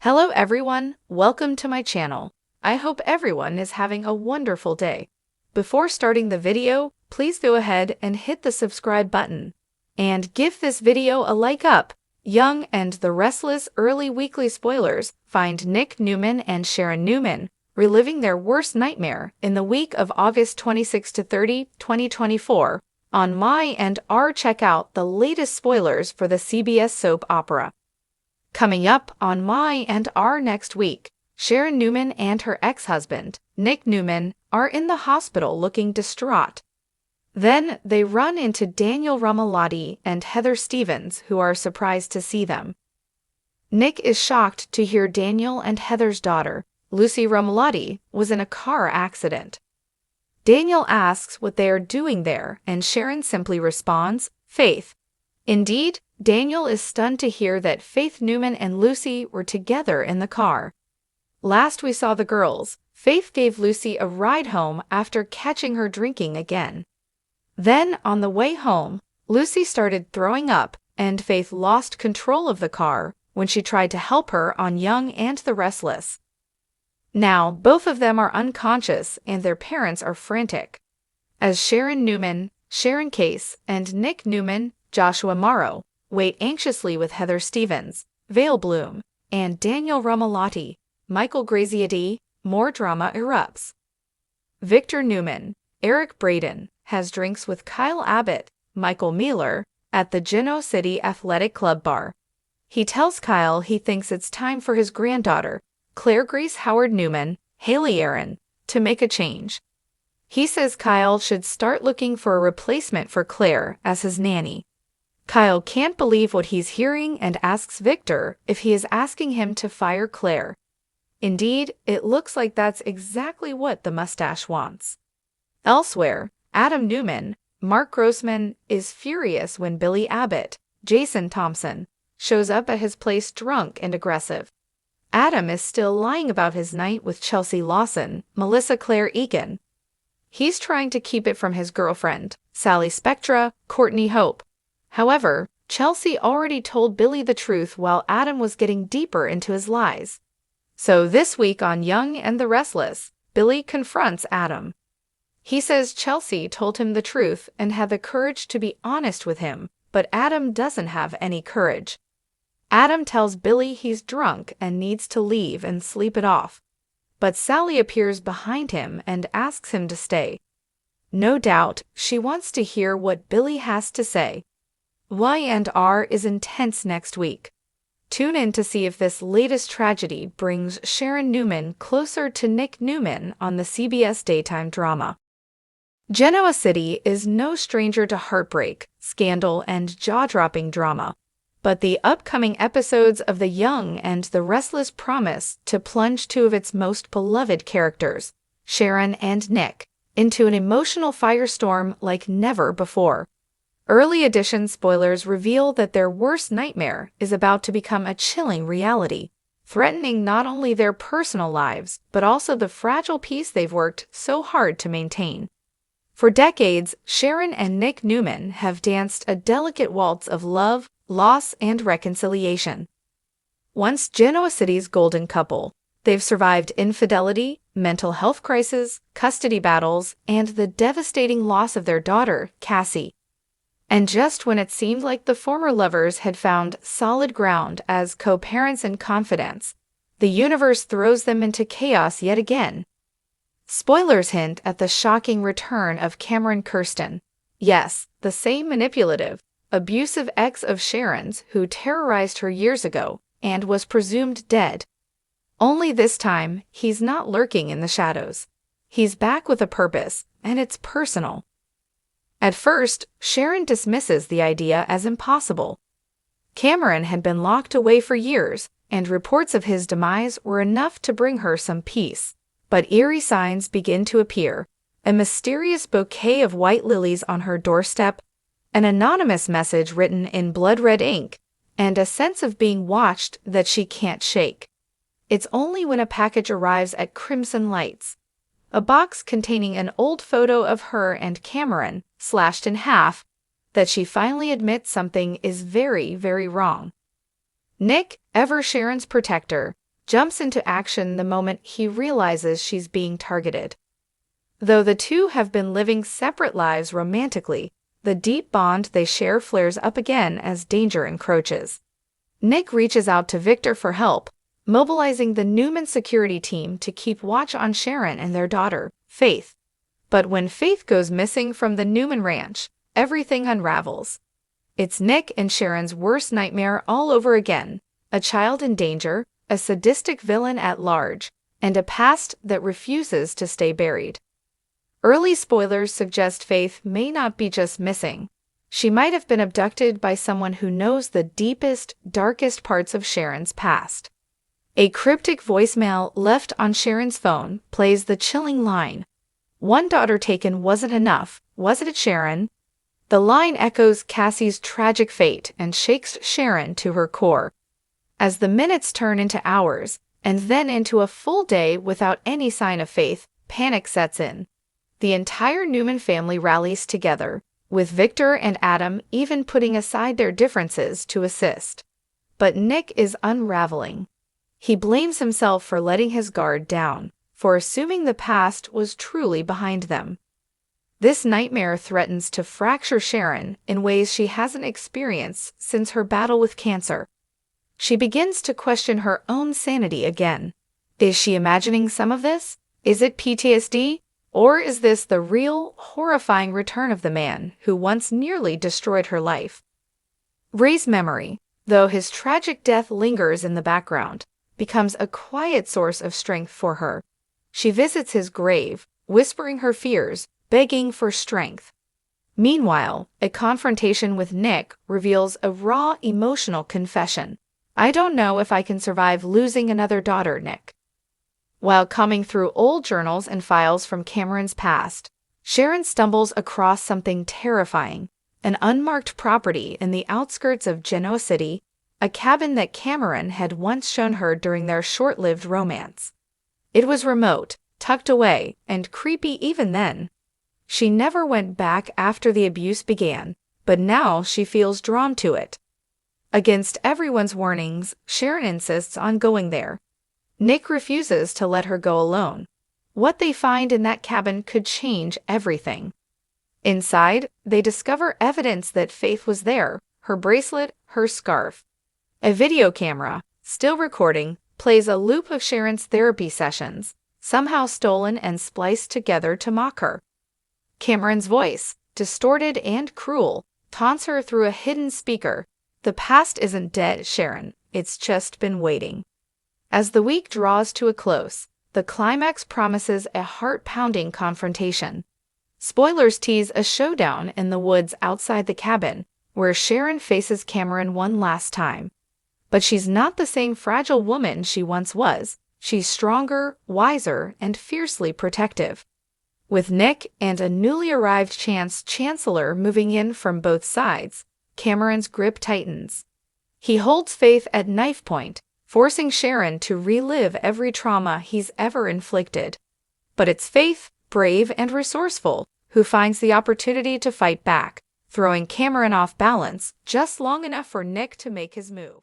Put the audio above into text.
Hello everyone, welcome to my channel. I hope everyone is having a wonderful day. Before starting the video, please go ahead and hit the subscribe button. And give this video a like up. Young and the Restless early weekly spoilers find Nick Newman and Sharon Newman reliving their worst nightmare in the week of August 26 to 30, 2024. On Y&R, check out the latest spoilers for the CBS soap opera. Coming up on Y&R next week, Sharon Newman and her ex-husband, Nick Newman, are in the hospital looking distraught. Then they run into Daniel Romalotti and Heather Stevens, who are surprised to see them. Nick is shocked to hear Daniel and Heather's daughter, Lucy Romalotti, was in a car accident. Daniel asks what they are doing there, and Sharon simply responds, "Faith." Indeed, Daniel is stunned to hear that Faith Newman and Lucy were together in the car. Last we saw the girls, Faith gave Lucy a ride home after catching her drinking again. Then, on the way home, Lucy started throwing up, and Faith lost control of the car when she tried to help her on Young and the Restless. Now, both of them are unconscious and their parents are frantic. As Sharon Newman, Sharon Case, and Nick Newman, Joshua Morrow, wait anxiously with Heather Stevens, Vale Bloom, and Daniel Romalotti, Michael Graziadei, more drama erupts. Victor Newman, Eric Braden, has drinks with Kyle Abbott, Michael Mealer, at the Genoa City Athletic Club bar. He tells Kyle he thinks it's time for his granddaughter, Claire Grace Howard Newman, Haley Aaron, to make a change. He says Kyle should start looking for a replacement for Claire as his nanny. Kyle can't believe what he's hearing and asks Victor if he is asking him to fire Claire. Indeed, it looks like that's exactly what the mustache wants. Elsewhere, Adam Newman, Mark Grossman, is furious when Billy Abbott, Jason Thompson, shows up at his place drunk and aggressive. Adam is still lying about his night with Chelsea Lawson, Melissa Claire Egan. He's trying to keep it from his girlfriend, Sally Spectra, Courtney Hope. However, Chelsea already told Billy the truth while Adam was getting deeper into his lies. So this week on Young and the Restless, Billy confronts Adam. He says Chelsea told him the truth and had the courage to be honest with him, but Adam doesn't have any courage. Adam tells Billy he's drunk and needs to leave and sleep it off. But Sally appears behind him and asks him to stay. No doubt, she wants to hear what Billy has to say. Y&R is intense next week. Tune in to see if this latest tragedy brings Sharon Newman closer to Nick Newman on the CBS daytime drama. Genoa City is no stranger to heartbreak, scandal, and jaw-dropping drama. But the upcoming episodes of The Young and the Restless promise to plunge two of its most beloved characters, Sharon and Nick, into an emotional firestorm like never before. Early edition spoilers reveal that their worst nightmare is about to become a chilling reality, threatening not only their personal lives, but also the fragile peace they've worked so hard to maintain. For decades, Sharon and Nick Newman have danced a delicate waltz of love, loss, and reconciliation. Once Genoa City's golden couple, they've survived infidelity, mental health crises, custody battles, and the devastating loss of their daughter, Cassie. And just when it seemed like the former lovers had found solid ground as co-parents and confidants, the universe throws them into chaos yet again. Spoilers hint at the shocking return of Cameron Kirsten. Yes, the same manipulative, abusive ex of Sharon's who terrorized her years ago and was presumed dead. Only this time, he's not lurking in the shadows. He's back with a purpose, and it's personal. At first, Sharon dismisses the idea as impossible. Cameron had been locked away for years, and reports of his demise were enough to bring her some peace. But eerie signs begin to appear. A mysterious bouquet of white lilies on her doorstep, an anonymous message written in blood-red ink, and a sense of being watched that she can't shake. It's only when a package arrives at Crimson Lights, a box containing an old photo of her and Cameron, slashed in half, that she finally admits something is very, very wrong. Nick, ever Sharon's protector, jumps into action the moment he realizes she's being targeted. Though the two have been living separate lives romantically, the deep bond they share flares up again as danger encroaches. Nick reaches out to Victor for help, mobilizing the Newman security team to keep watch on Sharon and their daughter, Faith. But when Faith goes missing from the Newman ranch, everything unravels. It's Nick and Sharon's worst nightmare all over again: a child in danger, a sadistic villain at large, and a past that refuses to stay buried. Early spoilers suggest Faith may not be just missing. She might have been abducted by someone who knows the deepest, darkest parts of Sharon's past. A cryptic voicemail left on Sharon's phone plays the chilling line, "One daughter taken wasn't enough, was it, Sharon?" The line echoes Cassie's tragic fate and shakes Sharon to her core. As the minutes turn into hours, and then into a full day without any sign of Faith, panic sets in. The entire Newman family rallies together, with Victor and Adam even putting aside their differences to assist. But Nick is unraveling. He blames himself for letting his guard down, for assuming the past was truly behind them. This nightmare threatens to fracture Sharon in ways she hasn't experienced since her battle with cancer. She begins to question her own sanity again. Is she imagining some of this? Is it PTSD? Or is this the real, horrifying return of the man who once nearly destroyed her life? Ray's memory, though his tragic death lingers in the background, becomes a quiet source of strength for her. She visits his grave, whispering her fears, begging for strength. Meanwhile, a confrontation with Nick reveals a raw, emotional confession. "I don't know if I can survive losing another daughter, Nick." While combing through old journals and files from Cameron's past, Sharon stumbles across something terrifying: an unmarked property in the outskirts of Genoa City, a cabin that Cameron had once shown her during their short-lived romance. It was remote, tucked away, and creepy even then. She never went back after the abuse began, but now she feels drawn to it. Against everyone's warnings, Sharon insists on going there. Nick refuses to let her go alone. What they find in that cabin could change everything. Inside, they discover evidence that Faith was there: her bracelet, her scarf. A video camera, still recording, plays a loop of Sharon's therapy sessions, somehow stolen and spliced together to mock her. Cameron's voice, distorted and cruel, taunts her through a hidden speaker: "The past isn't dead, Sharon. It's just been waiting." As the week draws to a close, the climax promises a heart-pounding confrontation. Spoilers tease a showdown in the woods outside the cabin, where Sharon faces Cameron one last time. But she's not the same fragile woman she once was. She's stronger, wiser, and fiercely protective. With Nick and a newly arrived Chancellor moving in from both sides, Cameron's grip tightens. He holds Faith at knife point, forcing Sharon to relive every trauma he's ever inflicted. But it's Faith, brave and resourceful, who finds the opportunity to fight back, throwing Cameron off balance just long enough for Nick to make his move.